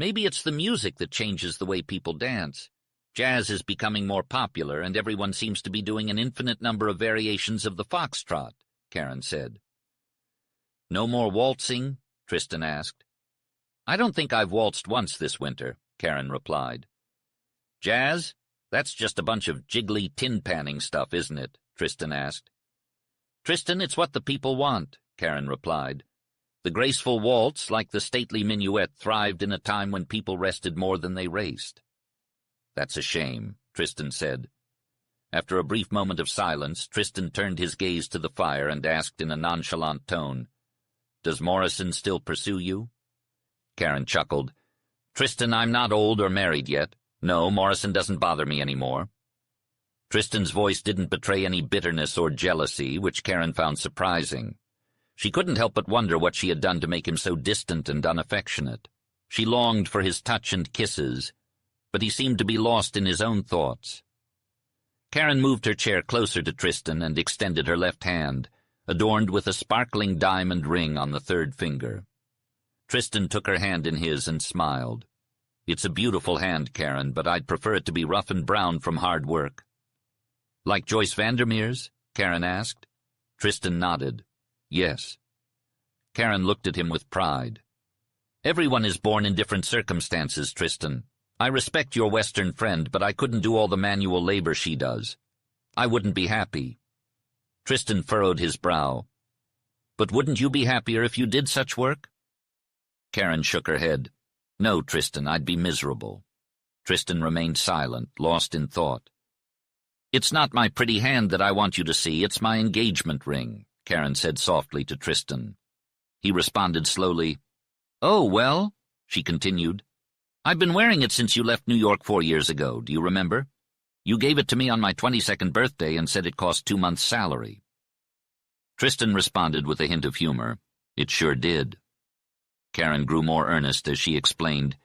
Maybe it's the music that changes the way people dance. Jazz is becoming more popular, and everyone seems to be doing an infinite number of variations of the foxtrot, Karen said. No more waltzing? Tristan asked. I don't think I've waltzed once this winter, Karen replied. Jazz? That's just a bunch of jiggly tin-panning stuff, isn't it? Tristan asked. Tristan, it's what the people want, Karen replied. The graceful waltz, like the stately minuet, thrived in a time when people rested more than they raced. That's a shame, Tristan said. After a brief moment of silence, Tristan turned his gaze to the fire and asked in a nonchalant tone, Does Morrison still pursue you? Karen chuckled. Tristan, I'm not old or married yet. No, Morrison doesn't bother me anymore. Tristan's voice didn't betray any bitterness or jealousy, which Karen found surprising. She couldn't help but wonder what she had done to make him so distant and unaffectionate. She longed for his touch and kisses, but he seemed to be lost in his own thoughts. Karen moved her chair closer to Tristan and extended her left hand, adorned with a sparkling diamond ring on the third finger. Tristan took her hand in his and smiled. It's a beautiful hand, Karen, but I'd prefer it to be rough and brown from hard work. Like Joyce Vandermeer's? Karen asked. Tristan nodded. Yes. Karen looked at him with pride. Everyone is born in different circumstances, Tristan. I respect your Western friend, but I couldn't do all the manual labor she does. I wouldn't be happy. Tristan furrowed his brow. But wouldn't you be happier if you did such work? Karen shook her head. No, Tristan, I'd be miserable. Tristan remained silent, lost in thought. It's not my pretty hand that I want you to see, it's my engagement ring, Karen said softly to Tristan. He responded slowly. Oh, well, she continued. I've been wearing it since you left New York 4 years ago, do you remember? You gave it to me on my 22nd birthday and said it cost 2 months' salary. Tristan responded with a hint of humor. It sure did. Karen grew more earnest as she explained.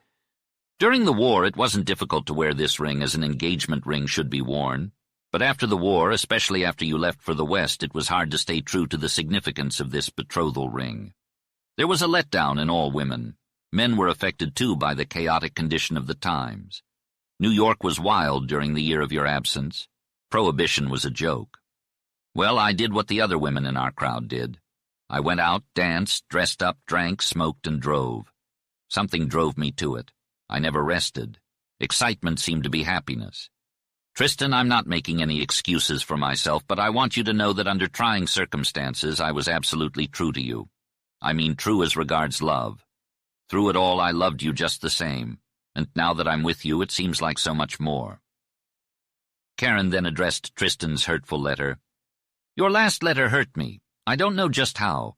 During the war, it wasn't difficult to wear this ring as an engagement ring should be worn. But after the war, especially after you left for the West, it was hard to stay true to the significance of this betrothal ring. There was a letdown in all women. Men were affected, too, by the chaotic condition of the times. New York was wild during the year of your absence. Prohibition was a joke. Well, I did what the other women in our crowd did. I went out, danced, dressed up, drank, smoked, and drove. Something drove me to it. I never rested. Excitement seemed to be happiness. Tristan, I'm not making any excuses for myself, but I want you to know that under trying circumstances, I was absolutely true to you. I mean true as regards love. Through it all, I loved you just the same, and now that I'm with you, it seems like so much more. Karen then addressed Tristan's hurtful letter. Your last letter hurt me. I don't know just how,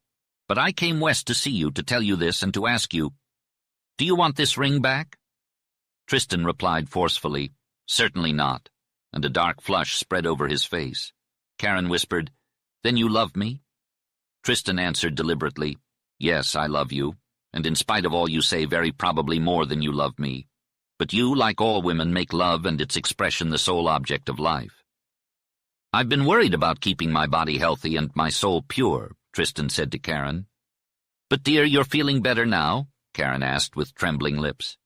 but I came west to see you, to tell you this, and to ask you, do you want this ring back? Tristan replied forcefully, certainly not, and a dark flush spread over his face. Karen whispered, then you love me? Tristan answered deliberately, yes, I love you, and in spite of all you say, very probably more than you love me. But you, like all women, make love and its expression the sole object of life. I've been worried about keeping my body healthy and my soul pure, Tristan said to Karen. But dear, you're feeling better now? Karen asked with trembling lips.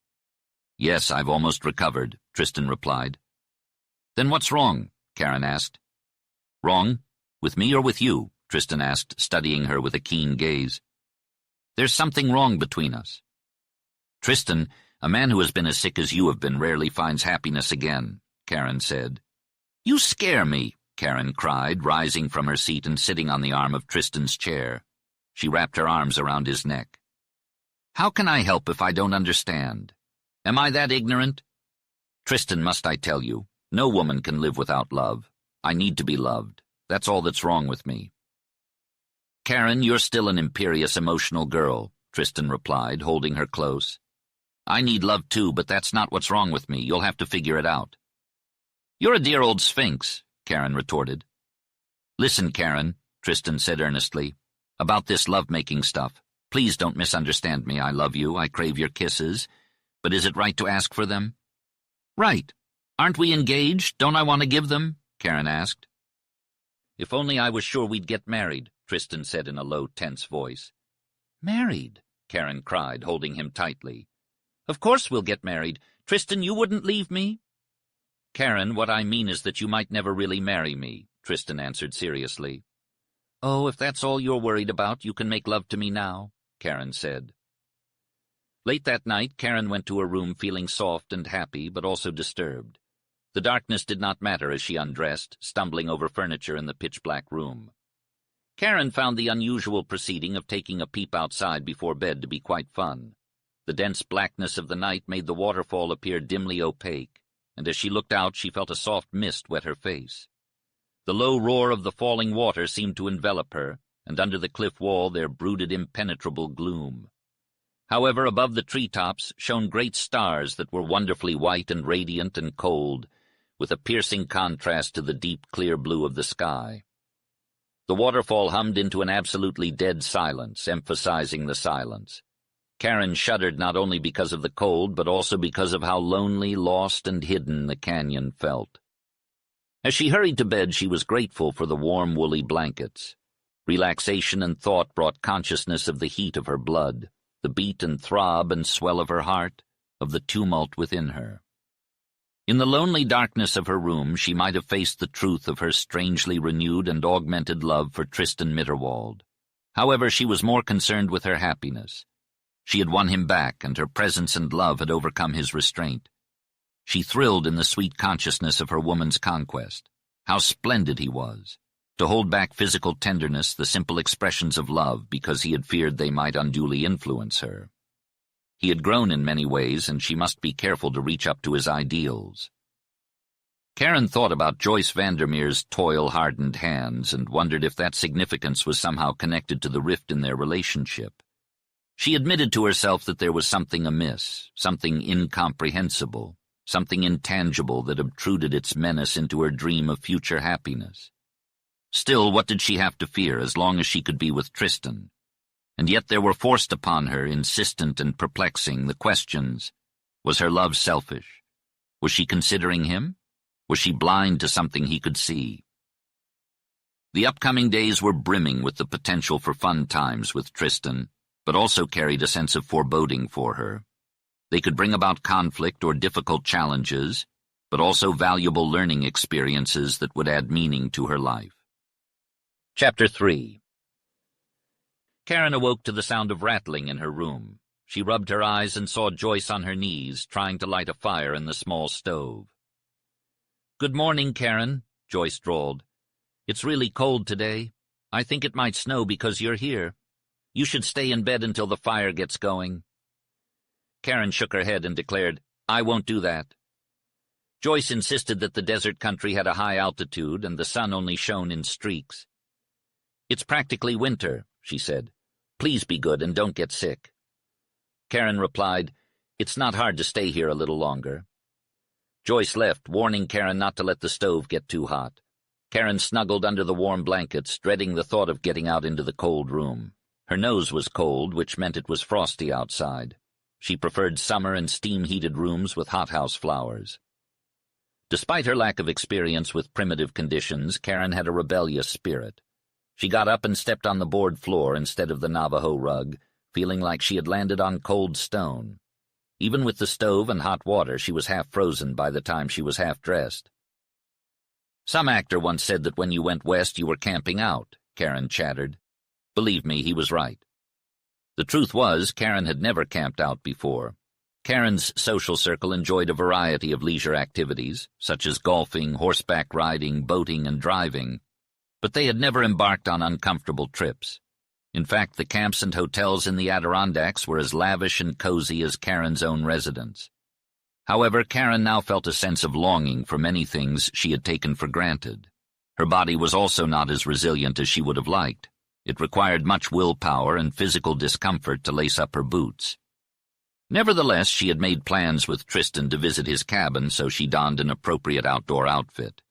Yes, I've almost recovered, Tristan replied. Then what's wrong? Karen asked. Wrong? With me or with you? Tristan asked, studying her with a keen gaze. There's something wrong between us. Tristan, a man who has been as sick as you have been rarely finds happiness again, Karen said. You scare me, Karen cried, rising from her seat and sitting on the arm of Tristan's chair. She wrapped her arms around his neck. How can I help if I don't understand? Am I that ignorant? Tristan, must I tell you, no woman can live without love. I need to be loved. That's all that's wrong with me. Karen, you're still an imperious, emotional girl, Tristan replied, holding her close. I need love too, but that's not what's wrong with me. You'll have to figure it out. You're a dear old sphinx, Karen retorted. Listen, Karen, Tristan said earnestly, about this love-making stuff. Please don't misunderstand me. I love you. I crave your kisses. But is it right to ask for them? Right. Aren't we engaged? Don't I want to give them? Karen asked. If only I was sure we'd get married, Tristan said in a low, tense voice. Married? Karen cried, holding him tightly. Of course we'll get married. Tristan, you wouldn't leave me? Karen, what I mean is that you might never really marry me, Tristan answered seriously. Oh, if that's all you're worried about, you can make love to me now, Karen said. Late that night, Karen went to her room feeling soft and happy, but also disturbed. The darkness did not matter as she undressed, stumbling over furniture in the pitch-black room. Karen found the unusual proceeding of taking a peep outside before bed to be quite fun. The dense blackness of the night made the waterfall appear dimly opaque, and as she looked out she felt a soft mist wet her face. The low roar of the falling water seemed to envelop her, and under the cliff wall there brooded impenetrable gloom. However, above the treetops shone great stars that were wonderfully white and radiant and cold, with a piercing contrast to the deep, clear blue of the sky. The waterfall hummed into an absolutely dead silence, emphasizing the silence. Karen shuddered not only because of the cold, but also because of how lonely, lost, and hidden the canyon felt. As she hurried to bed, she was grateful for the warm, woolly blankets. Relaxation and thought brought consciousness of the heat of her blood, the beat and throb and swell of her heart, of the tumult within her. In the lonely darkness of her room, she might have faced the truth of her strangely renewed and augmented love for Tristan Mitterwald. However, she was more concerned with her happiness. She had won him back, and her presence and love had overcome his restraint. She thrilled in the sweet consciousness of her woman's conquest. How splendid he was! To hold back physical tenderness, the simple expressions of love, because he had feared they might unduly influence her. He had grown in many ways, and she must be careful to reach up to his ideals. Karen thought about Joyce Vandermeer's toil-hardened hands and wondered if that significance was somehow connected to the rift in their relationship. She admitted to herself that there was something amiss, something incomprehensible, something intangible that obtruded its menace into her dream of future happiness. Still, what did she have to fear as long as she could be with Tristan? And yet there were forced upon her, insistent and perplexing, the questions. Was her love selfish? Was she considering him? Was she blind to something he could see? The upcoming days were brimming with the potential for fun times with Tristan, but also carried a sense of foreboding for her. They could bring about conflict or difficult challenges, but also valuable learning experiences that would add meaning to her life. Chapter 3. Karen awoke to the sound of rattling in her room. She rubbed her eyes and saw Joyce on her knees, trying to light a fire in the small stove. "Good morning, Karen," Joyce drawled. "It's really cold today. I think it might snow because you're here. You should stay in bed until the fire gets going." Karen shook her head and declared, "I won't do that." Joyce insisted that the desert country had a high altitude and the sun only shone in streaks. "It's practically winter," she said. "Please be good and don't get sick." Karen replied, "It's not hard to stay here a little longer." Joyce left, warning Karen not to let the stove get too hot. Karen snuggled under the warm blankets, dreading the thought of getting out into the cold room. Her nose was cold, which meant it was frosty outside. She preferred summer and steam-heated rooms with hothouse flowers. Despite her lack of experience with primitive conditions, Karen had a rebellious spirit. She got up and stepped on the board floor instead of the Navajo rug, feeling like she had landed on cold stone. Even with the stove and hot water, she was half frozen by the time she was half dressed. "Some actor once said that when you went west you were camping out," Karen chattered. Believe me, he was right. The truth was, Karen had never camped out before. Karen's social circle enjoyed a variety of leisure activities, such as golfing, horseback riding, boating, and driving, but they had never embarked on uncomfortable trips. In fact, the camps and hotels in the Adirondacks were as lavish and cozy as Karen's own residence. However, Karen now felt a sense of longing for many things she had taken for granted. Her body was also not as resilient as she would have liked. It required much willpower and physical discomfort to lace up her boots. Nevertheless, she had made plans with Tristan to visit his cabin, so she donned an appropriate outdoor outfit.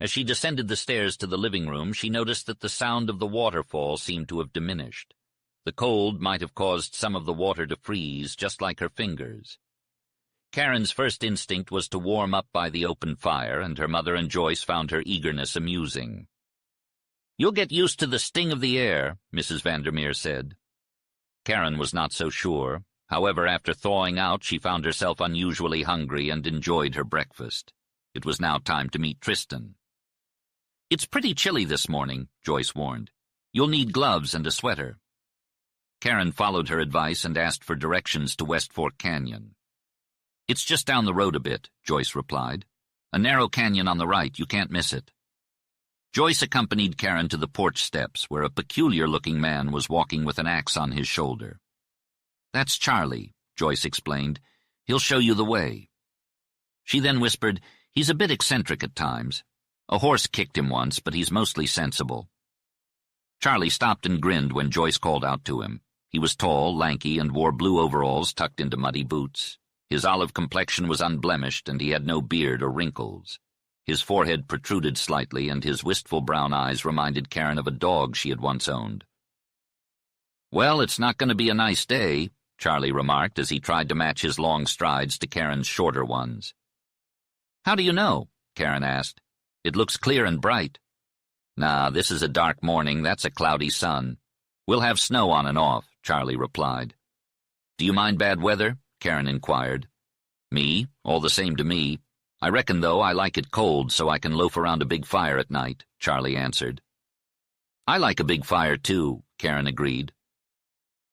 As she descended the stairs to the living room, she noticed that the sound of the waterfall seemed to have diminished. The cold might have caused some of the water to freeze, just like her fingers. Karen's first instinct was to warm up by the open fire, and her mother and Joyce found her eagerness amusing. "You'll get used to the sting of the air," Mrs. Vandermeer said. Karen was not so sure. However, after thawing out, she found herself unusually hungry and enjoyed her breakfast. It was now time to meet Tristan. "It's pretty chilly this morning," Joyce warned. "You'll need gloves and a sweater." Karen followed her advice and asked for directions to West Fork Canyon. "It's just down the road a bit," Joyce replied. "A narrow canyon on the right, you can't miss it." Joyce accompanied Karen to the porch steps, where a peculiar-looking man was walking with an axe on his shoulder. "That's Charlie," Joyce explained. "He'll show you the way." She then whispered, "He's a bit eccentric at times. A horse kicked him once, but he's mostly sensible." Charlie stopped and grinned when Joyce called out to him. He was tall, lanky, and wore blue overalls tucked into muddy boots. His olive complexion was unblemished, and he had no beard or wrinkles. His forehead protruded slightly, and his wistful brown eyes reminded Karen of a dog she had once owned. "Well, it's not going to be a nice day," Charlie remarked as he tried to match his long strides to Karen's shorter ones. "How do you know?" Karen asked. "It looks clear and bright." "Nah, this is a dark morning. That's a cloudy sun. We'll have snow on and off," Charlie replied. "Do you mind bad weather?" Karen inquired. "Me? All the same to me. I reckon, though, I like it cold so I can loaf around a big fire at night," Charlie answered. "I like a big fire, too," Karen agreed.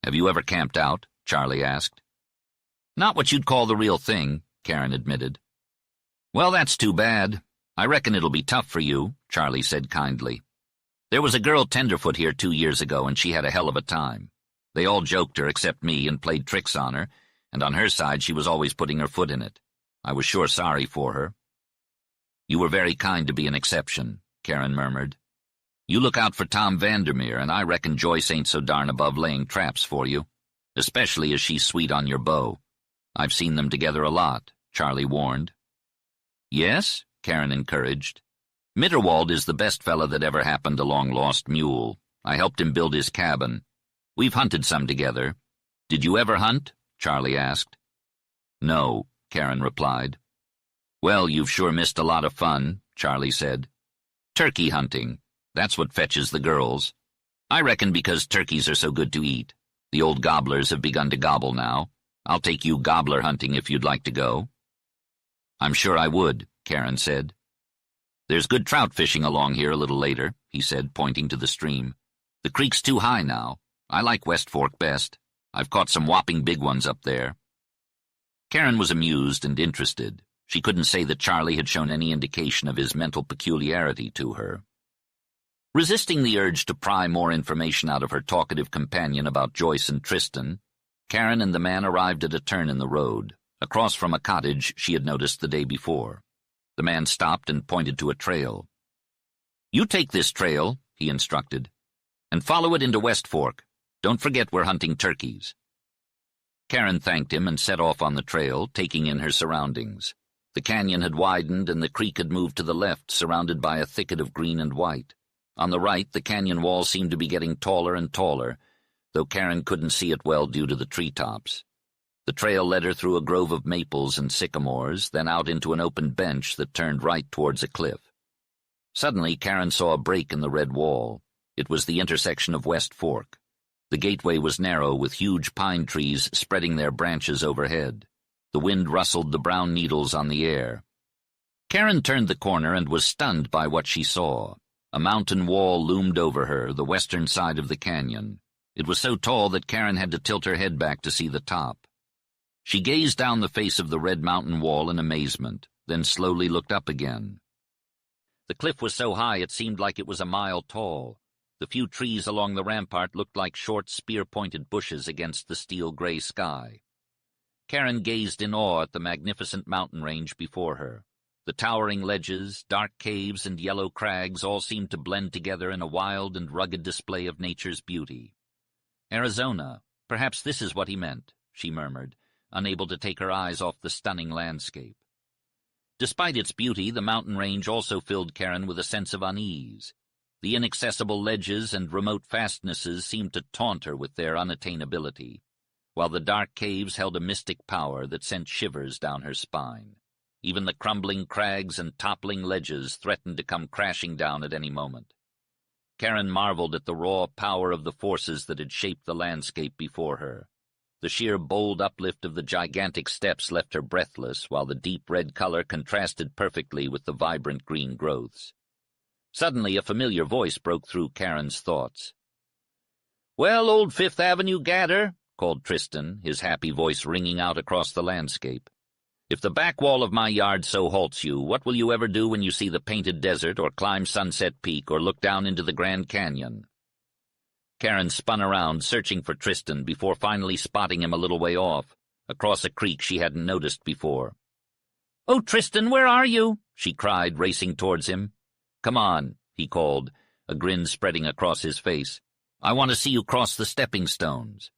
"Have you ever camped out?" Charlie asked. "Not what you'd call the real thing," Karen admitted. "Well, that's too bad. I reckon it'll be tough for you," Charlie said kindly. "There was a girl tenderfoot here 2 years ago, and she had a hell of a time. They all joked her except me and played tricks on her, and on her side she was always putting her foot in it. I was sure sorry for her." "You were very kind to be an exception," Karen murmured. "You look out for Tom Vandermeer, and I reckon Joyce ain't so darn above laying traps for you, especially as she's sweet on your beau. I've seen them together a lot," Charlie warned. "Yes?" Karen encouraged. "Mitterwald is the best fella that ever happened to Long-Lost Mule. I helped him build his cabin. We've hunted some together. Did you ever hunt?" Charlie asked. "No," Karen replied. "Well, you've sure missed a lot of fun," Charlie said. "Turkey hunting. That's what fetches the girls. I reckon because turkeys are so good to eat. The old gobblers have begun to gobble now. I'll take you gobbler hunting if you'd like to go." "I'm sure I would," Karen said. "There's good trout fishing along here a little later," he said, pointing to the stream. "The creek's too high now. I like West Fork best. I've caught some whopping big ones up there." Karen was amused and interested. She couldn't say that Charlie had shown any indication of his mental peculiarity to her. Resisting the urge to pry more information out of her talkative companion about Joyce and Tristan, Karen and the man arrived at a turn in the road, across from a cottage she had noticed the day before. The man stopped and pointed to a trail. "You take this trail," he instructed, "and follow it into West Fork. Don't forget we're hunting turkeys." Karen thanked him and set off on the trail, taking in her surroundings. The canyon had widened and the creek had moved to the left, surrounded by a thicket of green and white. On the right, the canyon wall seemed to be getting taller and taller, though Karen couldn't see it well due to the treetops. The trail led her through a grove of maples and sycamores, then out into an open bench that turned right towards a cliff. Suddenly, Karen saw a break in the red wall. It was the intersection of West Fork. The gateway was narrow, with huge pine trees spreading their branches overhead. The wind rustled the brown needles on the air. Karen turned the corner and was stunned by what she saw. A mountain wall loomed over her, the western side of the canyon. It was so tall that Karen had to tilt her head back to see the top. She gazed down the face of the red mountain wall in amazement, then slowly looked up again. The cliff was so high it seemed like it was a mile tall. The few trees along the rampart looked like short, spear-pointed bushes against the steel-gray sky. Karen gazed in awe at the magnificent mountain range before her. The towering ledges, dark caves, and yellow crags all seemed to blend together in a wild and rugged display of nature's beauty. "Arizona, perhaps this is what he meant," she murmured, unable to take her eyes off the stunning landscape. Despite its beauty, the mountain range also filled Karen with a sense of unease. The inaccessible ledges and remote fastnesses seemed to taunt her with their unattainability, while the dark caves held a mystic power that sent shivers down her spine. Even the crumbling crags and toppling ledges threatened to come crashing down at any moment. Karen marveled at the raw power of the forces that had shaped the landscape before her. The sheer bold uplift of the gigantic steps left her breathless, while the deep red color contrasted perfectly with the vibrant green growths. Suddenly, a familiar voice broke through Karen's thoughts. "Well, old Fifth Avenue gadder," called Tristan, his happy voice ringing out across the landscape. "If the back wall of my yard so halts you, what will you ever do when you see the Painted Desert, or climb Sunset Peak, or look down into the Grand Canyon?" Karen spun around, searching for Tristan, before finally spotting him a little way off, across a creek she hadn't noticed before. "Oh, Tristan, where are you?" she cried, racing towards him. "Come on," he called, a grin spreading across his face. "I want to see you cross the stepping stones."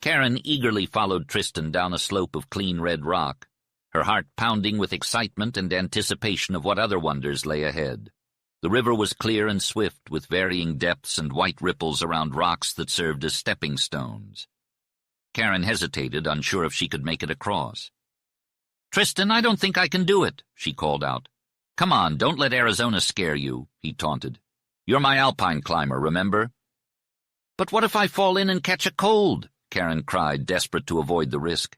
Karen eagerly followed Tristan down a slope of clean red rock, her heart pounding with excitement and anticipation of what other wonders lay ahead. The river was clear and swift, with varying depths and white ripples around rocks that served as stepping stones. Karen hesitated, unsure if she could make it across. "Tristan, I don't think I can do it," she called out. "Come on, don't let Arizona scare you," he taunted. "You're my alpine climber, remember?" "But what if I fall in and catch a cold?" Karen cried, desperate to avoid the risk.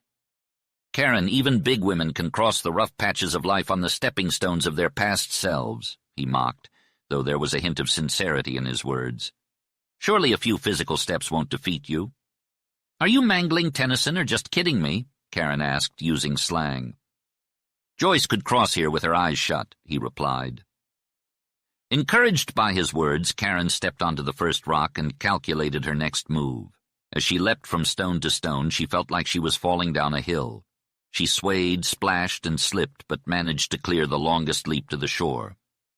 "Karen, even big women can cross the rough patches of life on the stepping stones of their past selves," he mocked, though there was a hint of sincerity in his words. "Surely a few physical steps won't defeat you." "Are you mangling Tennyson or just kidding me?" Karen asked, using slang. "Joyce could cross here with her eyes shut," he replied. Encouraged by his words, Karen stepped onto the first rock and calculated her next move. As she leapt from stone to stone, she felt like she was falling down a hill. She swayed, splashed, and slipped, but managed to clear the longest leap to the shore.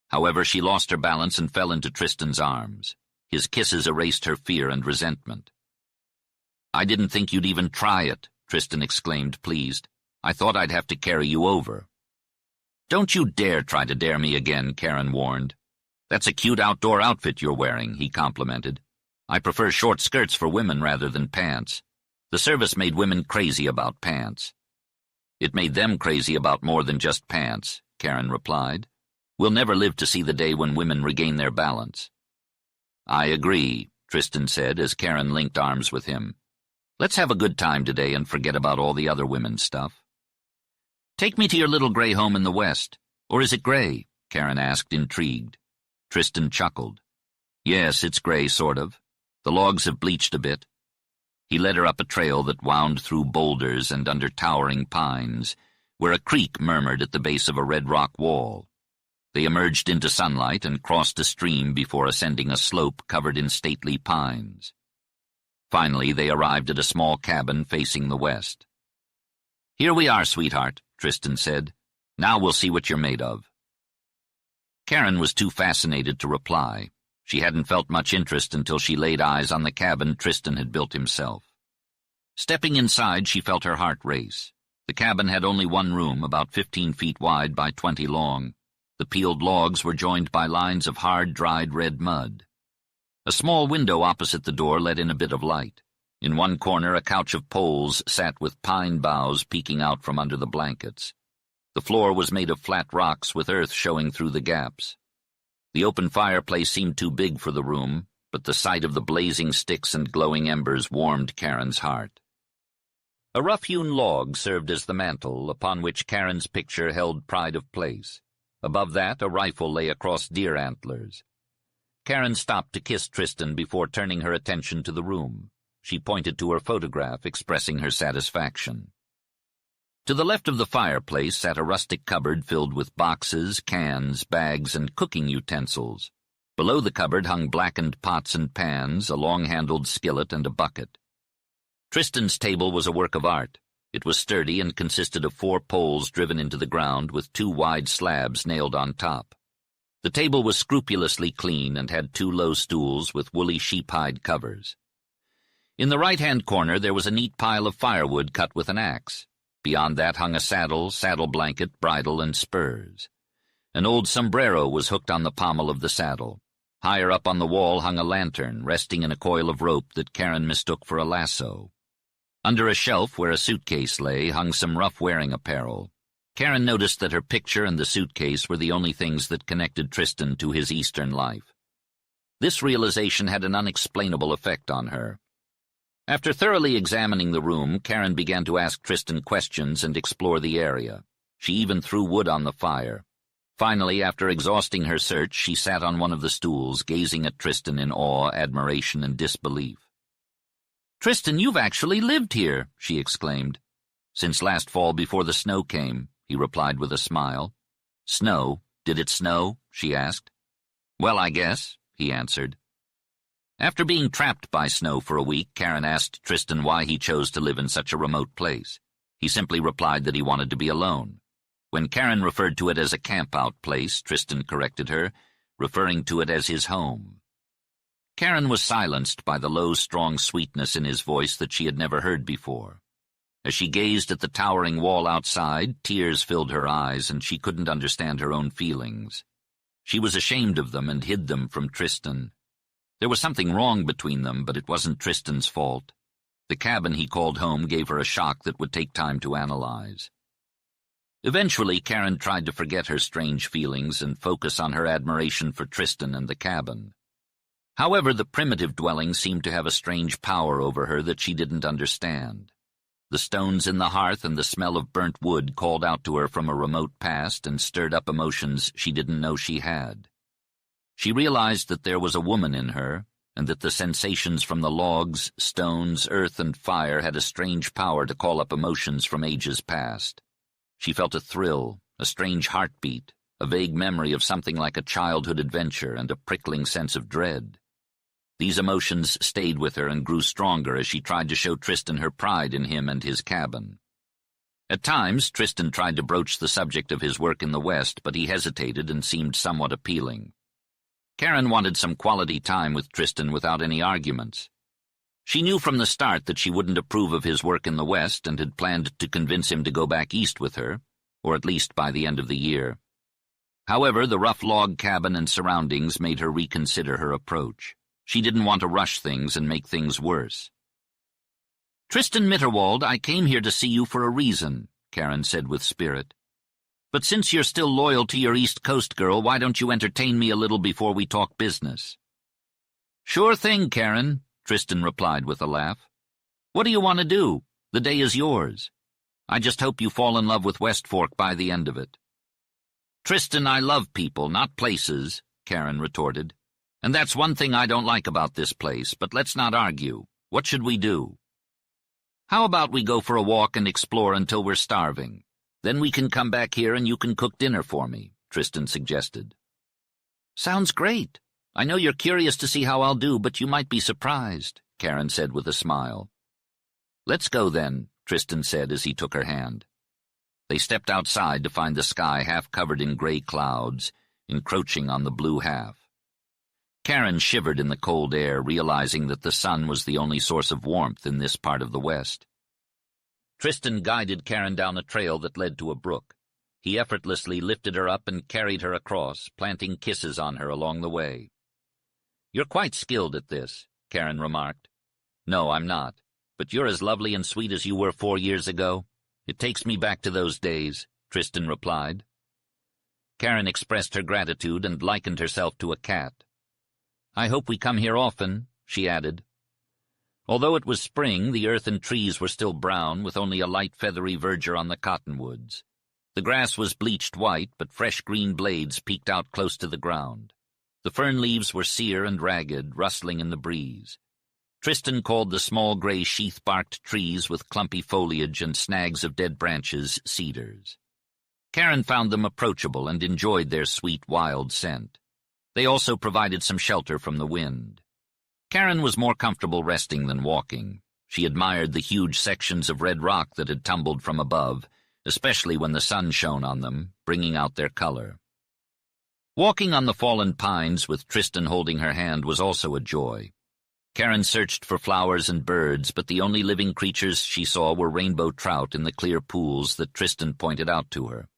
However, she lost her balance and fell into Tristan's arms. His kisses erased her fear and resentment. "I didn't think you'd even try it," Tristan exclaimed, pleased. "I thought I'd have to carry you over." "Don't you dare try to dare me again," Karen warned. "That's a cute outdoor outfit you're wearing," he complimented. "I prefer short skirts for women rather than pants. The service made women crazy about pants." "It made them crazy about more than just pants," Karen replied. "We'll never live to see the day when women regain their balance." "I agree," Tristan said as Karen linked arms with him. "Let's have a good time today and forget about all the other women's stuff." "Take me to your little gray home in the west. Or is it gray?" Karen asked, intrigued. Tristan chuckled. "Yes, it's gray, sort of. The logs have bleached a bit." He led her up a trail that wound through boulders and under towering pines, where a creek murmured at the base of a red rock wall. They emerged into sunlight and crossed a stream before ascending a slope covered in stately pines. Finally, they arrived at a small cabin facing the west. "Here we are, sweetheart," Tristan said. "Now we'll see what you're made of." Karen was too fascinated to reply. She hadn't felt much interest until she laid eyes on the cabin Tristan had built himself. Stepping inside, she felt her heart race. The cabin had only one room, about 15 feet wide by 20 long. The peeled logs were joined by lines of hard, dried red mud. A small window opposite the door let in a bit of light. In one corner, a couch of poles sat with pine boughs peeking out from under the blankets. The floor was made of flat rocks with earth showing through the gaps. The open fireplace seemed too big for the room, but the sight of the blazing sticks and glowing embers warmed Karen's heart. A rough-hewn log served as the mantel, upon which Karen's picture held pride of place. Above that, a rifle lay across deer antlers. Karen stopped to kiss Tristan before turning her attention to the room. She pointed to her photograph, expressing her satisfaction. To the left of the fireplace sat a rustic cupboard filled with boxes, cans, bags, and cooking utensils. Below the cupboard hung blackened pots and pans, a long-handled skillet, and a bucket. Tristan's table was a work of art. It was sturdy and consisted of 4 poles driven into the ground with 2 wide slabs nailed on top. The table was scrupulously clean and had 2 low stools with woolly sheep-hide covers. In the right-hand corner there was a neat pile of firewood cut with an axe. Beyond that hung a saddle, saddle blanket, bridle, and spurs. An old sombrero was hooked on the pommel of the saddle. Higher up on the wall hung a lantern, resting in a coil of rope that Karen mistook for a lasso. Under a shelf where a suitcase lay hung some rough wearing apparel. Karen noticed that her picture and the suitcase were the only things that connected Tristan to his Eastern life. This realization had an unexplainable effect on her. After thoroughly examining the room, Karen began to ask Tristan questions and explore the area. She even threw wood on the fire. Finally, after exhausting her search, she sat on one of the stools, gazing at Tristan in awe, admiration, and disbelief. "Tristan, you've actually lived here," she exclaimed. "Since last fall before the snow came," he replied with a smile. "Snow? Did it snow?" she asked. "Well, I guess," he answered. After being trapped by snow for a week, Karen asked Tristan why he chose to live in such a remote place. He simply replied that he wanted to be alone. When Karen referred to it as a camp-out place, Tristan corrected her, referring to it as his home. Karen was silenced by the low, strong sweetness in his voice that she had never heard before. As she gazed at the towering wall outside, tears filled her eyes, and she couldn't understand her own feelings. She was ashamed of them and hid them from Tristan. There was something wrong between them, but it wasn't Tristan's fault. The cabin he called home gave her a shock that would take time to analyze. Eventually, Karen tried to forget her strange feelings and focus on her admiration for Tristan and the cabin. However, the primitive dwelling seemed to have a strange power over her that she didn't understand. The stones in the hearth and the smell of burnt wood called out to her from a remote past and stirred up emotions she didn't know she had. She realized that there was a woman in her, and that the sensations from the logs, stones, earth, and fire had a strange power to call up emotions from ages past. She felt a thrill, a strange heartbeat, a vague memory of something like a childhood adventure, and a prickling sense of dread. These emotions stayed with her and grew stronger as she tried to show Tristan her pride in him and his cabin. At times, Tristan tried to broach the subject of his work in the West, but he hesitated and seemed somewhat appealing. Karen wanted some quality time with Tristan without any arguments. She knew from the start that she wouldn't approve of his work in the West and had planned to convince him to go back east with her, or at least by the end of the year. However, the rough log cabin and surroundings made her reconsider her approach. She didn't want to rush things and make things worse. "Tristan Mitterwald, I came here to see you for a reason," Karen said with spirit. "But since you're still loyal to your East Coast girl, why don't you entertain me a little before we talk business?" "Sure thing, Karen," Tristan replied with a laugh. "What do you want to do? The day is yours. I just hope you fall in love with West Fork by the end of it." "Tristan, I love people, not places," Karen retorted. "And that's one thing I don't like about this place, but let's not argue. What should we do?" "How about we go for a walk and explore until we're starving? Then we can come back here and you can cook dinner for me," Tristan suggested. "Sounds great. I know you're curious to see how I'll do, but you might be surprised," Karen said with a smile. "Let's go then," Tristan said as he took her hand. They stepped outside to find the sky half covered in gray clouds, encroaching on the blue half. Karen shivered in the cold air, realizing that the sun was the only source of warmth in this part of the West. Tristan guided Karen down a trail that led to a brook. He effortlessly lifted her up and carried her across, planting kisses on her along the way. "You're quite skilled at this," Karen remarked. "No, I'm not. But you're as lovely and sweet as you were 4 years ago. It takes me back to those days," Tristan replied. Karen expressed her gratitude and likened herself to a cat. "I hope we come here often," she added. Although it was spring, the earth and trees were still brown, with only a light feathery verdure on the cottonwoods. The grass was bleached white, but fresh green blades peeked out close to the ground. The fern leaves were sere and ragged, rustling in the breeze. Tristan called the small gray sheath-barked trees with clumpy foliage and snags of dead branches cedars. Karen found them approachable and enjoyed their sweet, wild scent. They also provided some shelter from the wind. Karen was more comfortable resting than walking. She admired the huge sections of red rock that had tumbled from above, especially when the sun shone on them, bringing out their color. Walking on the fallen pines with Tristan holding her hand was also a joy. Karen searched for flowers and birds, but the only living creatures she saw were rainbow trout in the clear pools that Tristan pointed out to her.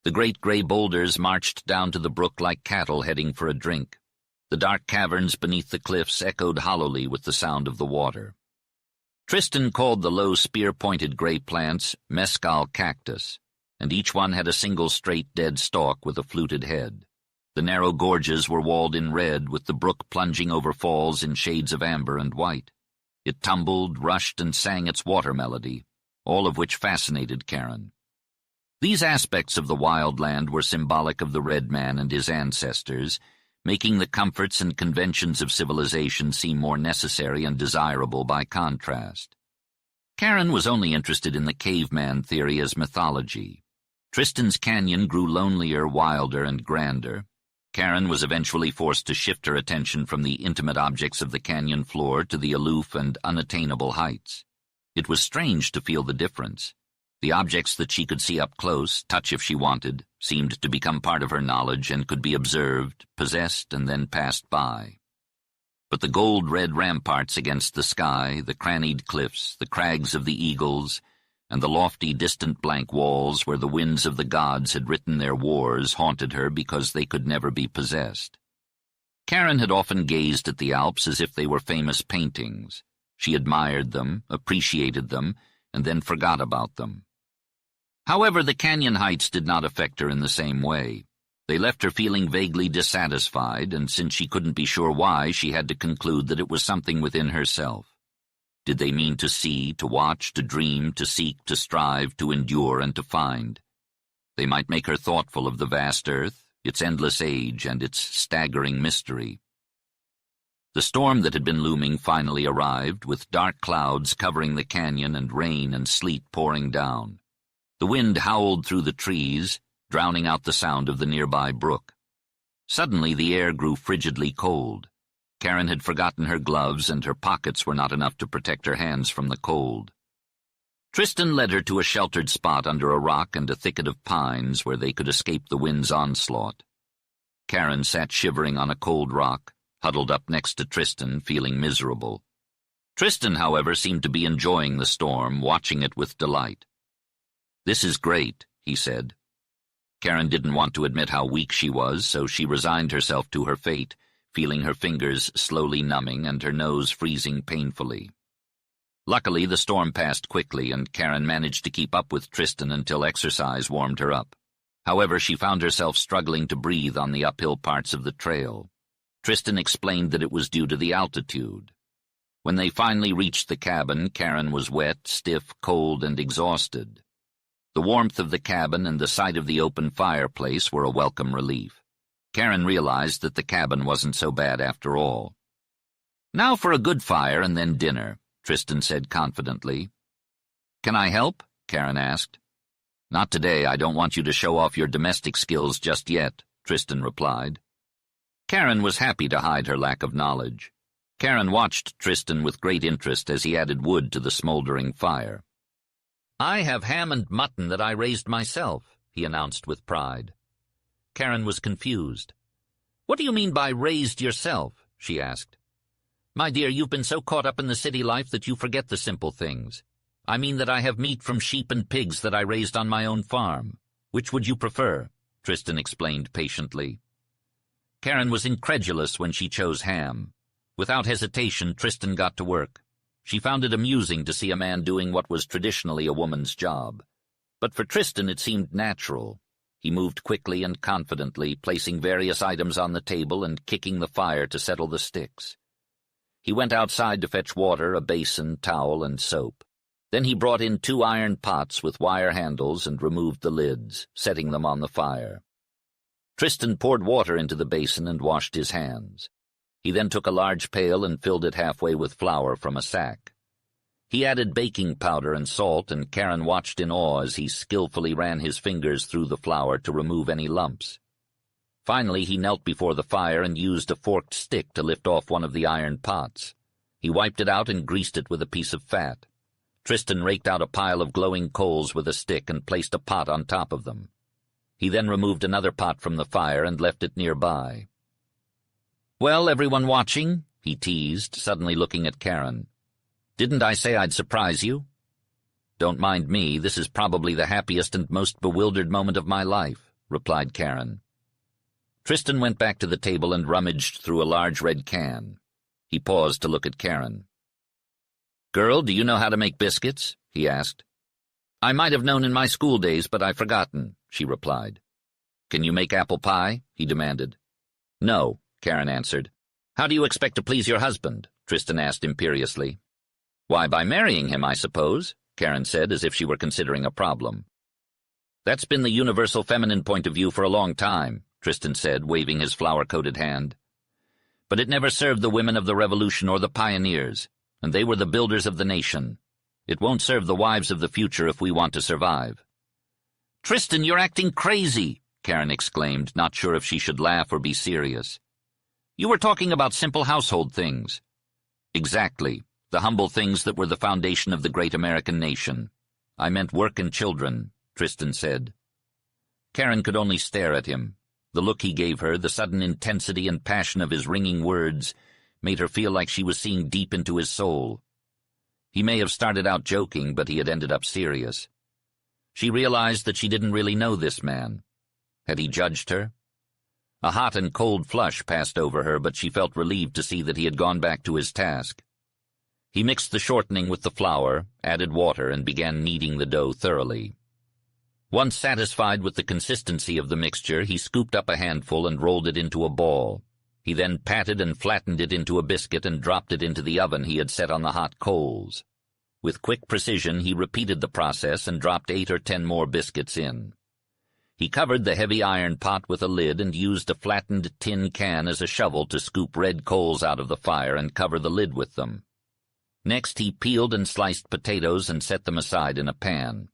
The great gray boulders marched down to the brook like cattle heading for a drink. The dark caverns beneath the cliffs echoed hollowly with the sound of the water. Tristan called the low spear-pointed gray plants mescal cactus, and each one had a single straight dead stalk with a fluted head. The narrow gorges were walled in red, with the brook plunging over falls in shades of amber and white. It tumbled, rushed, and sang its water melody, all of which fascinated Karen. These aspects of the wild land were symbolic of the red man and his ancestors, making the comforts and conventions of civilization seem more necessary and desirable by contrast. Karen was only interested in the caveman theory as mythology. Tristan's canyon grew lonelier, wilder, and grander. Karen was eventually forced to shift her attention from the intimate objects of the canyon floor to the aloof and unattainable heights. It was strange to feel the difference. The objects that she could see up close, touch if she wanted, seemed to become part of her knowledge and could be observed, possessed, and then passed by. But the gold-red ramparts against the sky, the crannied cliffs, the crags of the eagles, and the lofty, distant blank walls where the winds of the gods had written their wars haunted her because they could never be possessed. Karen had often gazed at the Alps as if they were famous paintings. She admired them, appreciated them, and then forgot about them. However, the canyon heights did not affect her in the same way. They left her feeling vaguely dissatisfied, and since she couldn't be sure why, she had to conclude that it was something within herself. Did they mean to see, to watch, to dream, to seek, to strive, to endure, and to find? They might make her thoughtful of the vast earth, its endless age, and its staggering mystery. The storm that had been looming finally arrived, with dark clouds covering the canyon and rain and sleet pouring down. The wind howled through the trees, drowning out the sound of the nearby brook. Suddenly the air grew frigidly cold. Karen had forgotten her gloves, and her pockets were not enough to protect her hands from the cold. Tristan led her to a sheltered spot under a rock and a thicket of pines where they could escape the wind's onslaught. Karen sat shivering on a cold rock, huddled up next to Tristan, feeling miserable. Tristan, however, seemed to be enjoying the storm, watching it with delight. "This is great," he said. Karen didn't want to admit how weak she was, so she resigned herself to her fate, feeling her fingers slowly numbing and her nose freezing painfully. Luckily, the storm passed quickly, and Karen managed to keep up with Tristan until exercise warmed her up. However, she found herself struggling to breathe on the uphill parts of the trail. Tristan explained that it was due to the altitude. When they finally reached the cabin, Karen was wet, stiff, cold, and exhausted. The warmth of the cabin and the sight of the open fireplace were a welcome relief. Karen realized that the cabin wasn't so bad after all. "Now for a good fire and then dinner," Tristan said confidently. "Can I help?" Karen asked. "Not today. I don't want you to show off your domestic skills just yet," Tristan replied. Karen was happy to hide her lack of knowledge. Karen watched Tristan with great interest as he added wood to the smoldering fire. "I have ham and mutton that I raised myself," he announced with pride. Karen was confused. "What do you mean by raised yourself?" she asked. "My dear, you've been so caught up in the city life that you forget the simple things. I mean that I have meat from sheep and pigs that I raised on my own farm. Which would you prefer?" Tristan explained patiently. Karen was incredulous when she chose ham. Without hesitation, Tristan got to work. She found it amusing to see a man doing what was traditionally a woman's job. But for Tristan it seemed natural. He moved quickly and confidently, placing various items on the table and kicking the fire to settle the sticks. He went outside to fetch water, a basin, towel, and soap. Then he brought in 2 iron pots with wire handles and removed the lids, setting them on the fire. Tristan poured water into the basin and washed his hands. He then took a large pail and filled it halfway with flour from a sack. He added baking powder and salt, and Karen watched in awe as he skillfully ran his fingers through the flour to remove any lumps. Finally, he knelt before the fire and used a forked stick to lift off one of the iron pots. He wiped it out and greased it with a piece of fat. Tristan raked out a pile of glowing coals with a stick and placed a pot on top of them. He then removed another pot from the fire and left it nearby. "Well, everyone watching?" he teased, suddenly looking at Karen. "Didn't I say I'd surprise you?" "Don't mind me. This is probably the happiest and most bewildered moment of my life," replied Karen. Tristan went back to the table and rummaged through a large red can. He paused to look at Karen. "Girl, do you know how to make biscuits?" he asked. "I might have known in my school days, but I've forgotten," she replied. "Can you make apple pie?" he demanded. "No," Karen answered. "How do you expect to please your husband?" Tristan asked imperiously. Why, by marrying him, I suppose, Karen said, as if she were considering a problem. That's been the universal feminine point of view for a long time, Tristan said, waving his flower-coated hand. But it never served the women of the Revolution or the pioneers, and they were the builders of the nation. It won't serve the wives of the future if we want to survive. Tristan, you're acting crazy, Karen exclaimed, not sure if she should laugh or be serious. You were talking about simple household things. Exactly, the humble things that were the foundation of the great American nation. I meant work and children, Tristan said. Karen could only stare at him. The look he gave her, the sudden intensity and passion of his ringing words, made her feel like she was seeing deep into his soul. He may have started out joking, but he had ended up serious. She realized that she didn't really know this man. Had he judged her? A hot and cold flush passed over her, but she felt relieved to see that he had gone back to his task. He mixed the shortening with the flour, added water, and began kneading the dough thoroughly. Once satisfied with the consistency of the mixture, he scooped up a handful and rolled it into a ball. He then patted and flattened it into a biscuit and dropped it into the oven he had set on the hot coals. With quick precision, he repeated the process and dropped 8 or 10 more biscuits in. He covered the heavy iron pot with a lid and used a flattened tin can as a shovel to scoop red coals out of the fire and cover the lid with them. Next, he peeled and sliced potatoes and set them aside in a pan.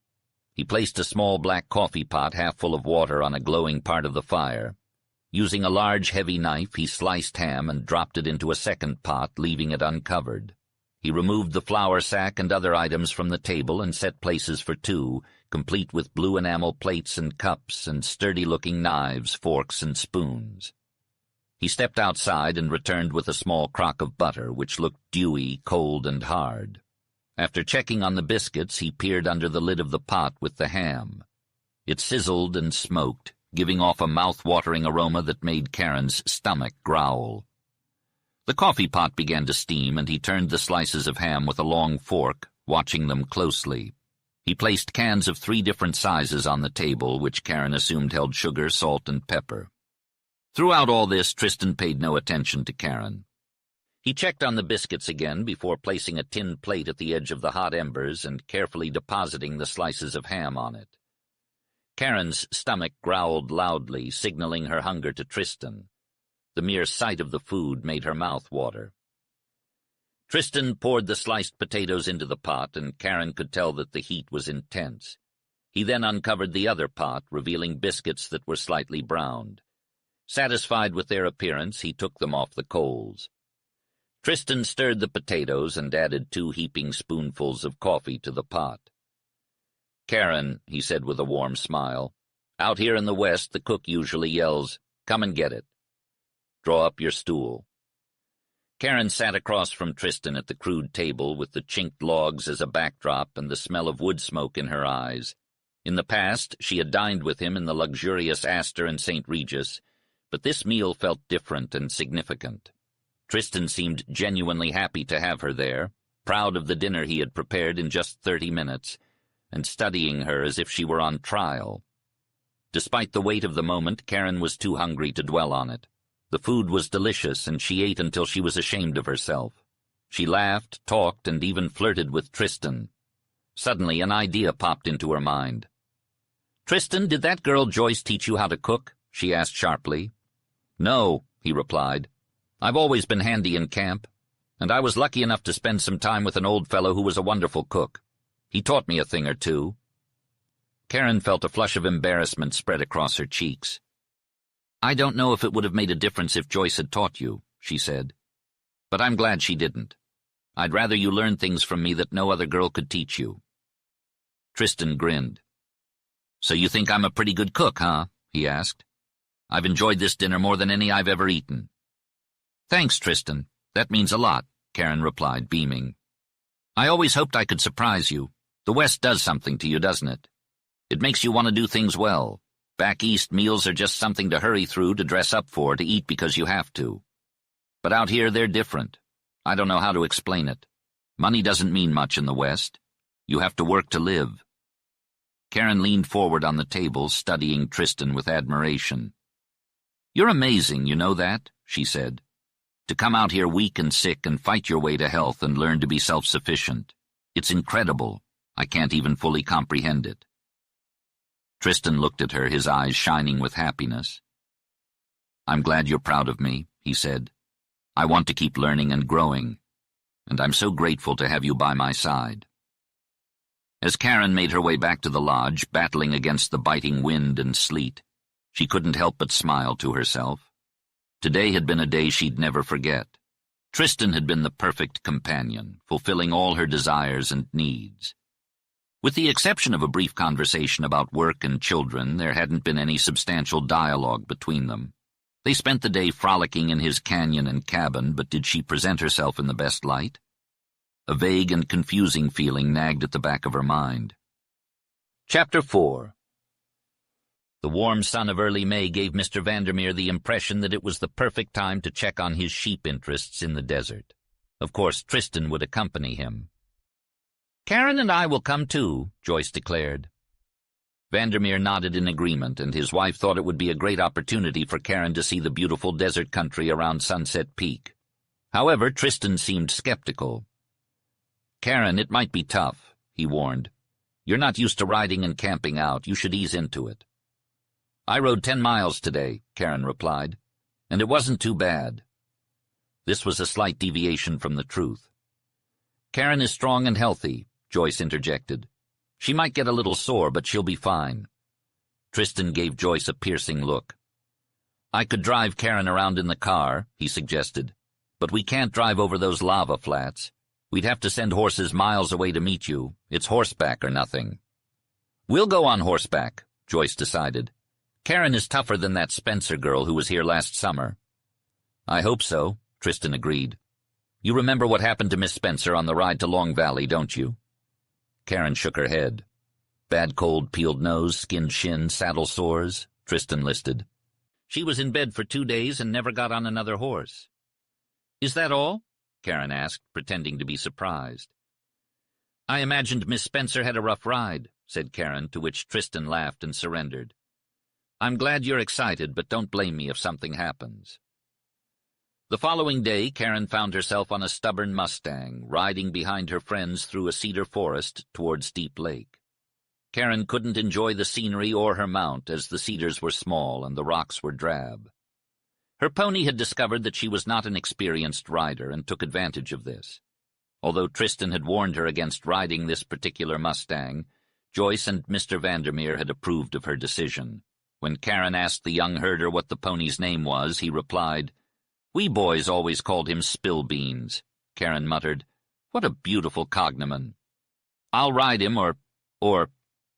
He placed a small black coffee pot half full of water on a glowing part of the fire. Using a large, heavy knife, he sliced ham and dropped it into a second pot, leaving it uncovered. He removed the flour sack and other items from the table and set places for 2, complete with blue enamel plates and cups and sturdy-looking knives, forks, and spoons. He stepped outside and returned with a small crock of butter, which looked dewy, cold, and hard. After checking on the biscuits, he peered under the lid of the pot with the ham. It sizzled and smoked, giving off a mouth-watering aroma that made Karen's stomach growl. The coffee pot began to steam, and he turned the slices of ham with a long fork, watching them closely. He placed cans of 3 different sizes on the table, which Karen assumed held sugar, salt, and pepper. Throughout all this, Tristan paid no attention to Karen. He checked on the biscuits again before placing a tin plate at the edge of the hot embers and carefully depositing the slices of ham on it. Karen's stomach growled loudly, signaling her hunger to Tristan. The mere sight of the food made her mouth water. Tristan poured the sliced potatoes into the pot, and Karen could tell that the heat was intense. He then uncovered the other pot, revealing biscuits that were slightly browned. Satisfied with their appearance, he took them off the coals. Tristan stirred the potatoes and added 2 heaping spoonfuls of coffee to the pot. "Karen," he said with a warm smile, "out here in the West the cook usually yells, 'Come and get it.' Draw up your stool." Karen sat across from Tristan at the crude table with the chinked logs as a backdrop and the smell of wood smoke in her eyes. In the past, she had dined with him in the luxurious Astor and St. Regis, but this meal felt different and significant. Tristan seemed genuinely happy to have her there, proud of the dinner he had prepared in just 30 minutes, and studying her as if she were on trial. Despite the weight of the moment, Karen was too hungry to dwell on it. The food was delicious, and she ate until she was ashamed of herself. She laughed, talked, and even flirted with Tristan. Suddenly, an idea popped into her mind. "Tristan, did that girl Joyce teach you how to cook?" she asked sharply. "No," he replied. "I've always been handy in camp, and I was lucky enough to spend some time with an old fellow who was a wonderful cook. He taught me a thing or two." Karen felt a flush of embarrassment spread across her cheeks. "I don't know if it would have made a difference if Joyce had taught you," she said. "But I'm glad she didn't. I'd rather you learn things from me that no other girl could teach you." Tristan grinned. "So you think I'm a pretty good cook, huh?" he asked. "I've enjoyed this dinner more than any I've ever eaten." "Thanks, Tristan. That means a lot," Karen replied, beaming. "I always hoped I could surprise you. The West does something to you, doesn't it? It makes you want to do things well. Back east, meals are just something to hurry through, to dress up for, to eat because you have to. But out here, they're different. I don't know how to explain it. Money doesn't mean much in the West. You have to work to live." Karen leaned forward on the table, studying Tristan with admiration. "You're amazing, you know that?" she said. To come out here weak and sick and fight your way to health and learn to be self-sufficient. It's incredible. I can't even fully comprehend it." Tristan looked at her, his eyes shining with happiness. "I'm glad you're proud of me," he said. "I want to keep learning and growing, and I'm so grateful to have you by my side." As Karen made her way back to the lodge, battling against the biting wind and sleet, she couldn't help but smile to herself. Today had been a day she'd never forget. Tristan had been the perfect companion, fulfilling all her desires and needs. With the exception of a brief conversation about work and children, there hadn't been any substantial dialogue between them. They spent the day frolicking in his canyon and cabin, but did she present herself in the best light? A vague and confusing feeling nagged at the back of her mind. Chapter 4. The warm sun of early May gave Mr. Vandermeer the impression that it was the perfect time to check on his sheep interests in the desert. Of course, Tristan would accompany him. "Karen and I will come too," Joyce declared. Vandermeer nodded in agreement, and his wife thought it would be a great opportunity for Karen to see the beautiful desert country around Sunset Peak. However, Tristan seemed skeptical. "Karen, it might be tough," he warned. "You're not used to riding and camping out. You should ease into it." "I rode 10 miles today," Karen replied, "and it wasn't too bad." This was a slight deviation from the truth. "Karen is strong and healthy," Joyce interjected. "She might get a little sore, but she'll be fine." Tristan gave Joyce a piercing look. "I could drive Karen around in the car," he suggested, "but we can't drive over those lava flats. We'd have to send horses miles away to meet you. It's horseback or nothing." "We'll go on horseback," Joyce decided. "Karen is tougher than that Spencer girl who was here last summer." "I hope so," Tristan agreed. "You remember what happened to Miss Spencer on the ride to Long Valley, don't you?" Karen shook her head. "Bad cold, peeled nose, skinned shin, saddle sores," Tristan listed. "She was in bed for 2 days and never got on another horse." "Is that all?" Karen asked, pretending to be surprised. "I imagined Miss Spencer had a rough ride," said Karen, to which Tristan laughed and surrendered. "I'm glad you're excited, but don't blame me if something happens." The following day, Karen found herself on a stubborn Mustang, riding behind her friends through a cedar forest towards Deep Lake. Karen couldn't enjoy the scenery or her mount, as the cedars were small and the rocks were drab. Her pony had discovered that she was not an experienced rider and took advantage of this. Although Tristan had warned her against riding this particular Mustang, Joyce and Mr. Vandermeer had approved of her decision. When Karen asked the young herder what the pony's name was, he replied, "We boys always called him Spillbeans." Karen muttered, "What a beautiful cognomen." "I'll ride him or...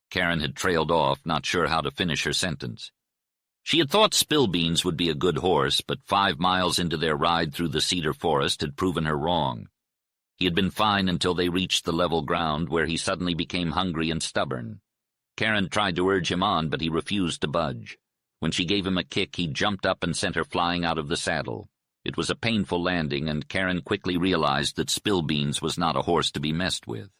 Karen had trailed off, not sure how to finish her sentence. She had thought Spillbeans would be a good horse, but 5 miles into their ride through the cedar forest had proven her wrong. He had been fine until they reached the level ground, where he suddenly became hungry and stubborn. Karen tried to urge him on, but he refused to budge. When she gave him a kick, he jumped up and sent her flying out of the saddle. It was a painful landing, and Karen quickly realized that Spillbeans was not a horse to be messed with.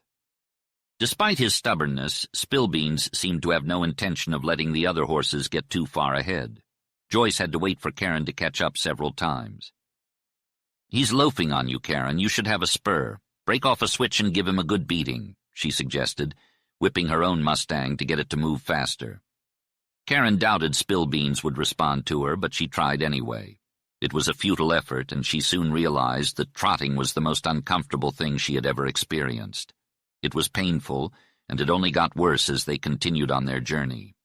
Despite his stubbornness, Spillbeans seemed to have no intention of letting the other horses get too far ahead. Joyce had to wait for Karen to catch up several times. "He's loafing on you, Karen. You should have a spur. Break off a switch and give him a good beating," she suggested, whipping her own Mustang to get it to move faster. Karen doubted Spillbeans would respond to her, but she tried anyway. It was a futile effort, and she soon realized that trotting was the most uncomfortable thing she had ever experienced. It was painful, and it only got worse as they continued on their journey.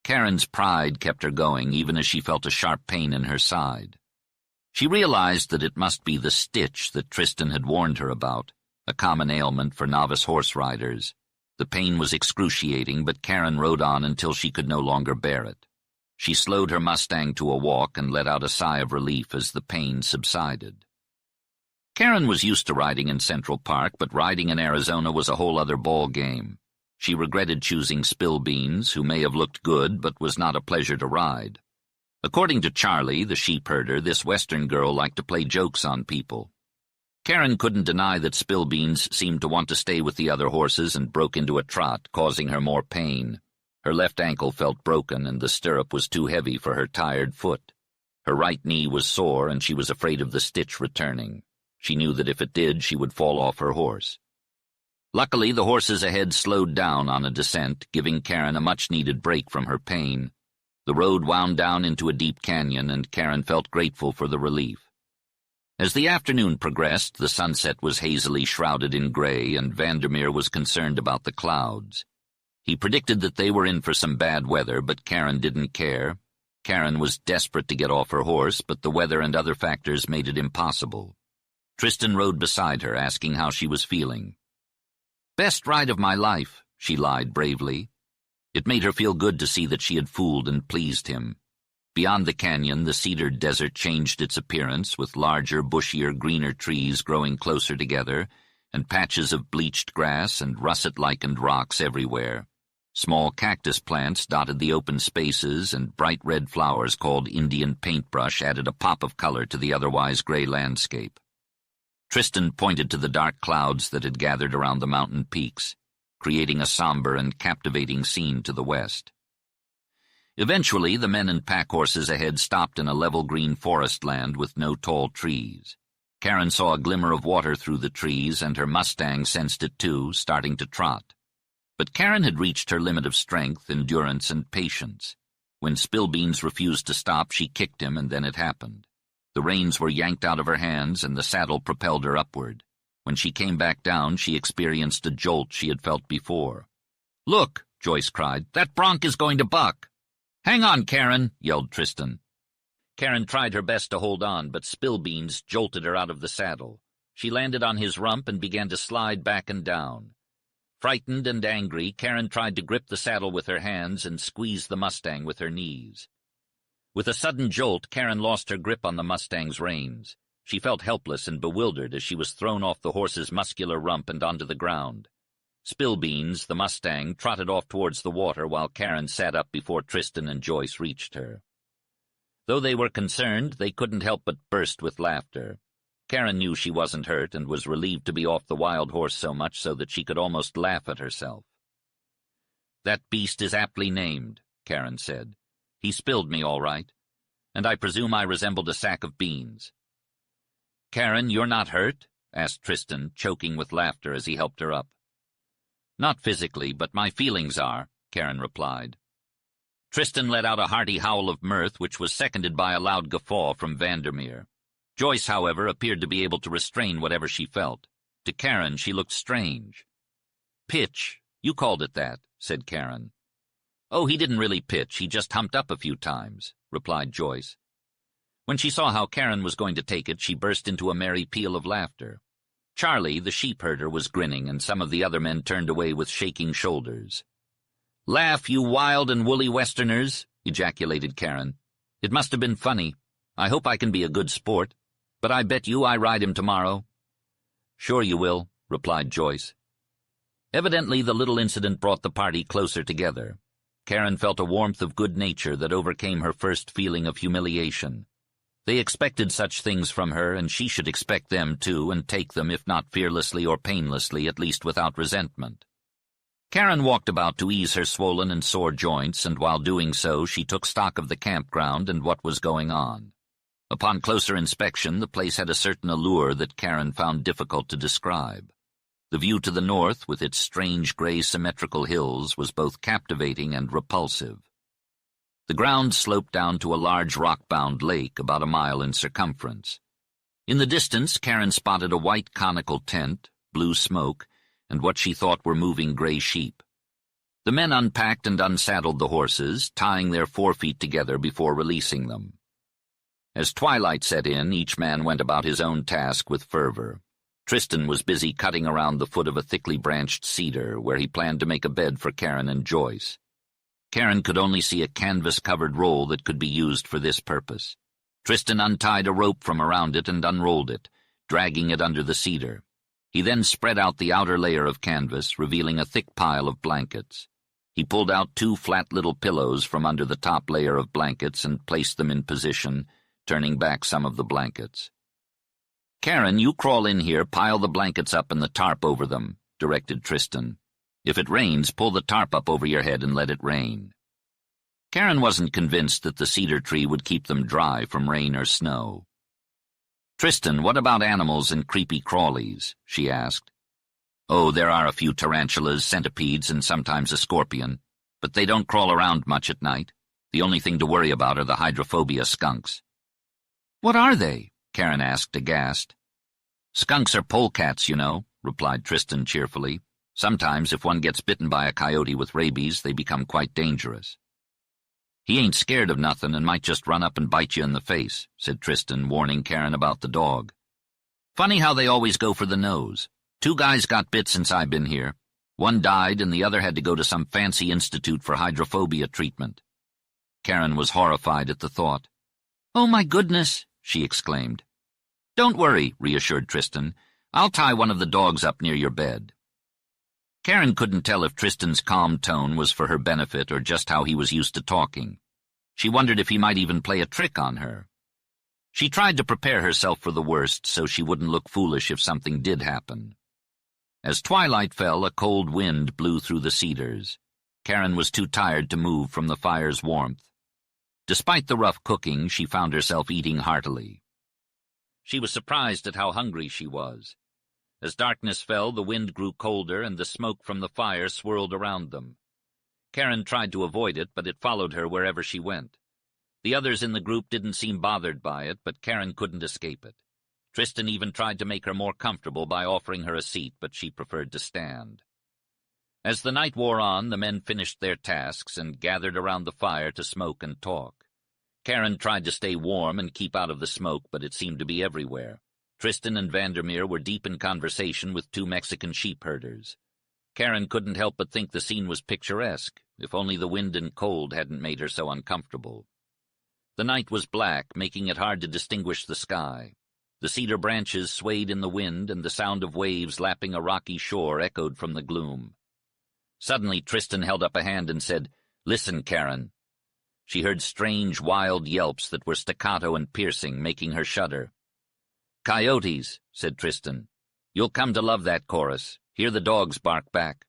Karen's pride kept her going, even as she felt a sharp pain in her side. She realized that it must be the stitch that Tristan had warned her about, a common ailment for novice horse riders. The pain was excruciating, but Karen rode on until she could no longer bear it. She slowed her Mustang to a walk and let out a sigh of relief as the pain subsided. Karen was used to riding in Central Park, but riding in Arizona was a whole other ball game. She regretted choosing Spillbeans, who may have looked good but was not a pleasure to ride. According to Charlie, the sheep herder, this Western girl liked to play jokes on people. Karen couldn't deny that Spillbeans seemed to want to stay with the other horses and broke into a trot, causing her more pain. Her left ankle felt broken, and the stirrup was too heavy for her tired foot. Her right knee was sore, and she was afraid of the stitch returning. She knew that if it did, she would fall off her horse. Luckily, the horses ahead slowed down on a descent, giving Karen a much-needed break from her pain. The road wound down into a deep canyon, and Karen felt grateful for the relief. As the afternoon progressed, the sunset was hazily shrouded in gray, and Vandermeer was concerned about the clouds. He predicted that they were in for some bad weather, but Karen didn't care. Karen was desperate to get off her horse, but the weather and other factors made it impossible. Tristan rode beside her, asking how she was feeling. "Best ride of my life," she lied bravely. It made her feel good to see that she had fooled and pleased him. Beyond the canyon, the cedar desert changed its appearance, with larger, bushier, greener trees growing closer together, and patches of bleached grass and russet-lichened rocks everywhere. Small cactus plants dotted the open spaces, and bright red flowers called Indian paintbrush added a pop of color to the otherwise gray landscape. Tristan pointed to the dark clouds that had gathered around the mountain peaks, creating a somber and captivating scene to the west. Eventually, the men and pack horses ahead stopped in a level green forest land with no tall trees. Karen saw a glimmer of water through the trees, and her Mustang sensed it too, starting to trot. But Karen had reached her limit of strength, endurance, and patience. When Spillbeans refused to stop, she kicked him, and then it happened. The reins were yanked out of her hands, and the saddle propelled her upward. When she came back down, she experienced a jolt she had felt before. "Look!" Joyce cried. "That bronc is going to buck!" "Hang on, Karen!" yelled Tristan. Karen tried her best to hold on, but Spillbeans jolted her out of the saddle. She landed on his rump and began to slide back and down. Frightened and angry, Karen tried to grip the saddle with her hands and squeeze the Mustang with her knees. With a sudden jolt, Karen lost her grip on the Mustang's reins. She felt helpless and bewildered as she was thrown off the horse's muscular rump and onto the ground. Spillbeans, the Mustang, trotted off towards the water while Karen sat up before Tristan and Joyce reached her. Though they were concerned, they couldn't help but burst with laughter. Karen knew she wasn't hurt and was relieved to be off the wild horse so much so that she could almost laugh at herself. "That beast is aptly named," Karen said. "He spilled me all right, and I presume I resembled a sack of beans." "Karen, you're not hurt?" asked Tristan, choking with laughter as he helped her up. "Not physically, but my feelings are," Karen replied. Tristan let out a hearty howl of mirth, which was seconded by a loud guffaw from Vandermeer. Joyce, however, appeared to be able to restrain whatever she felt. To Karen, she looked strange. "Pitch, you called it that," said Karen. "Oh, he didn't really pitch, he just humped up a few times," replied Joyce. When she saw how Karen was going to take it, she burst into a merry peal of laughter. Charlie, the sheep herder, was grinning, and some of the other men turned away with shaking shoulders. "Laugh, you wild and woolly Westerners," ejaculated Karen. "It must have been funny. I hope I can be a good sport. But I bet you I ride him tomorrow." "Sure you will," replied Joyce. Evidently the little incident brought the party closer together. Karen felt a warmth of good nature that overcame her first feeling of humiliation. They expected such things from her, and she should expect them too, and take them, if not fearlessly or painlessly, at least without resentment. Karen walked about to ease her swollen and sore joints, and while doing so, she took stock of the campground and what was going on. Upon closer inspection, the place had a certain allure that Karen found difficult to describe. The view to the north, with its strange gray symmetrical hills, was both captivating and repulsive. The ground sloped down to a large rock-bound lake about a mile in circumference. In the distance, Karen spotted a white conical tent, blue smoke, and what she thought were moving gray sheep. The men unpacked and unsaddled the horses, tying their forefeet together before releasing them. As twilight set in, each man went about his own task with fervor. Tristan was busy cutting around the foot of a thickly branched cedar, where he planned to make a bed for Karen and Joyce. Karen could only see a canvas-covered roll that could be used for this purpose. Tristan untied a rope from around it and unrolled it, dragging it under the cedar. He then spread out the outer layer of canvas, revealing a thick pile of blankets. He pulled out 2 flat little pillows from under the top layer of blankets and placed them in position, turning back some of the blankets. "Karen, you crawl in here, pile the blankets up and the tarp over them," directed Tristan. "If it rains, pull the tarp up over your head and let it rain." Karen wasn't convinced that the cedar tree would keep them dry from rain or snow. "Tristan, what about animals and creepy crawlies?" she asked. "Oh, there are a few tarantulas, centipedes, and sometimes a scorpion, but they don't crawl around much at night. The only thing to worry about are the hydrophobia skunks." "What are they?" Karen asked, aghast. "Skunks are polecats, you know," replied Tristan cheerfully. "Sometimes, if one gets bitten by a coyote with rabies, they become quite dangerous." "He ain't scared of nothing and might just run up and bite you in the face," said Tristan, warning Karen about the dog. "Funny how they always go for the nose. 2 guys got bit since I've been here. One died and the other had to go to some fancy institute for hydrophobia treatment." Karen was horrified at the thought. "Oh, my goodness," she exclaimed. "Don't worry," reassured Tristan. "I'll tie one of the dogs up near your bed." Karen couldn't tell if Tristan's calm tone was for her benefit or just how he was used to talking. She wondered if he might even play a trick on her. She tried to prepare herself for the worst so she wouldn't look foolish if something did happen. As twilight fell, a cold wind blew through the cedars. Karen was too tired to move from the fire's warmth. Despite the rough cooking, she found herself eating heartily. She was surprised at how hungry she was. As darkness fell, the wind grew colder and the smoke from the fire swirled around them. Karen tried to avoid it, but it followed her wherever she went. The others in the group didn't seem bothered by it, but Karen couldn't escape it. Tristan even tried to make her more comfortable by offering her a seat, but she preferred to stand. As the night wore on, the men finished their tasks and gathered around the fire to smoke and talk. Karen tried to stay warm and keep out of the smoke, but it seemed to be everywhere. Tristan and Vandermeer were deep in conversation with 2 Mexican sheep herders. Karen couldn't help but think the scene was picturesque, if only the wind and cold hadn't made her so uncomfortable. The night was black, making it hard to distinguish the sky. The cedar branches swayed in the wind, and the sound of waves lapping a rocky shore echoed from the gloom. Suddenly Tristan held up a hand and said, "Listen, Karen." She heard strange, wild yelps that were staccato and piercing, making her shudder. "Coyotes," said Tristan. "You'll come to love that chorus. Hear the dogs bark back."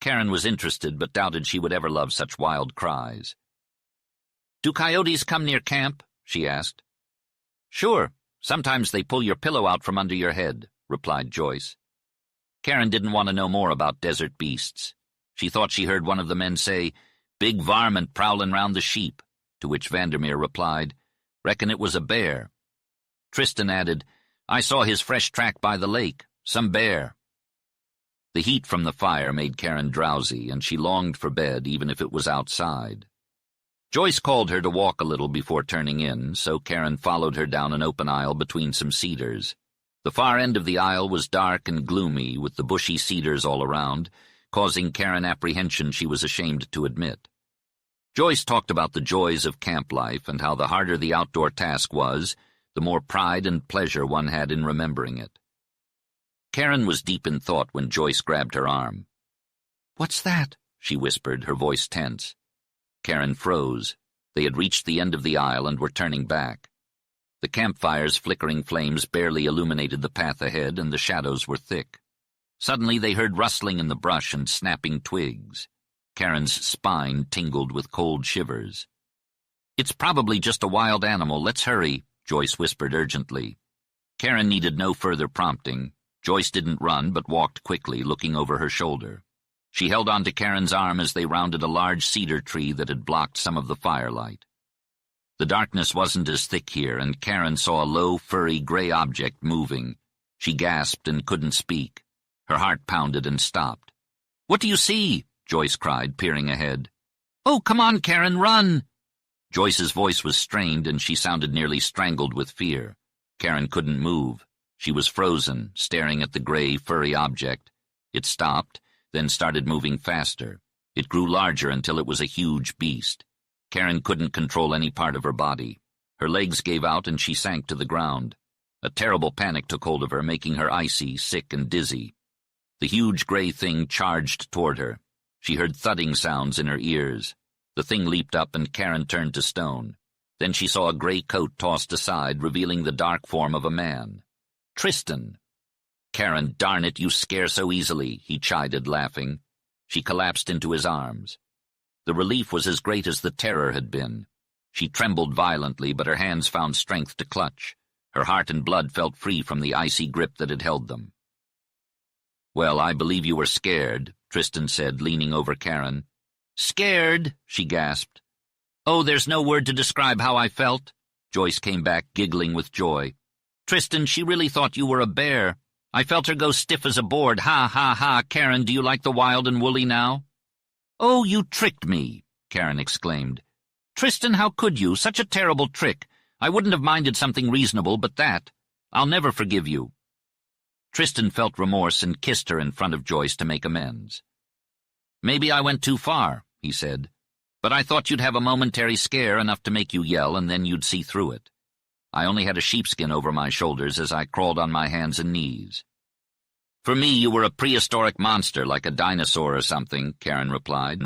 Karen was interested, but doubted she would ever love such wild cries. "Do coyotes come near camp?" she asked. "Sure. Sometimes they pull your pillow out from under your head," replied Joyce. Karen didn't want to know more about desert beasts. She thought she heard one of the men say, "Big varmint prowlin' round the sheep," to which Vandermeer replied, "Reckon it was a bear." Tristan added, "I saw his fresh track by the lake. Some bear." The heat from the fire made Karen drowsy, and she longed for bed even if it was outside. Joyce called her to walk a little before turning in, so Karen followed her down an open aisle between some cedars. The far end of the aisle was dark and gloomy, with the bushy cedars all around, causing Karen apprehension she was ashamed to admit. Joyce talked about the joys of camp life and how the harder the outdoor task was, the more pride and pleasure one had in remembering it. Karen was deep in thought when Joyce grabbed her arm. "What's that?" she whispered, her voice tense. Karen froze. They had reached the end of the aisle and were turning back. The campfire's flickering flames barely illuminated the path ahead, and the shadows were thick. Suddenly they heard rustling in the brush and snapping twigs. Karen's spine tingled with cold shivers. "It's probably just a wild animal. Let's hurry," Joyce whispered urgently. Karen needed no further prompting. Joyce didn't run, but walked quickly, looking over her shoulder. She held onto Karen's arm as they rounded a large cedar tree that had blocked some of the firelight. The darkness wasn't as thick here, and Karen saw a low, furry, gray object moving. She gasped and couldn't speak. Her heart pounded and stopped. "What do you see?" Joyce cried, peering ahead. "Oh, come on, Karen, run!" Joyce's voice was strained, and she sounded nearly strangled with fear. Karen couldn't move. She was frozen, staring at the gray, furry object. It stopped, then started moving faster. It grew larger until it was a huge beast. Karen couldn't control any part of her body. Her legs gave out and she sank to the ground. A terrible panic took hold of her, making her icy, sick, and dizzy. The huge gray thing charged toward her. She heard thudding sounds in her ears. The thing leaped up and Karen turned to stone. Then she saw a gray coat tossed aside, revealing the dark form of a man. Tristan. "Karen, darn it, you scare so easily," he chided, laughing. She collapsed into his arms. The relief was as great as the terror had been. She trembled violently, but her hands found strength to clutch. Her heart and blood felt free from the icy grip that had held them. "Well, I believe you were scared," Tristan said, leaning over Karen. "Scared?" she gasped. "Oh, there's no word to describe how I felt." Joyce came back, giggling with joy. "Tristan, she really thought you were a bear. I felt her go stiff as a board. Ha, ha, ha. Karen, do you like the wild and woolly now?" "Oh, you tricked me," Karen exclaimed. "Tristan, how could you? Such a terrible trick. I wouldn't have minded something reasonable, but that. I'll never forgive you." Tristan felt remorse and kissed her in front of Joyce to make amends. "Maybe I went too far," he said. "But I thought you'd have a momentary scare, enough to make you yell, and then you'd see through it. I only had a sheepskin over my shoulders as I crawled on my hands and knees." "For me, you were a prehistoric monster, like a dinosaur or something," Karen replied.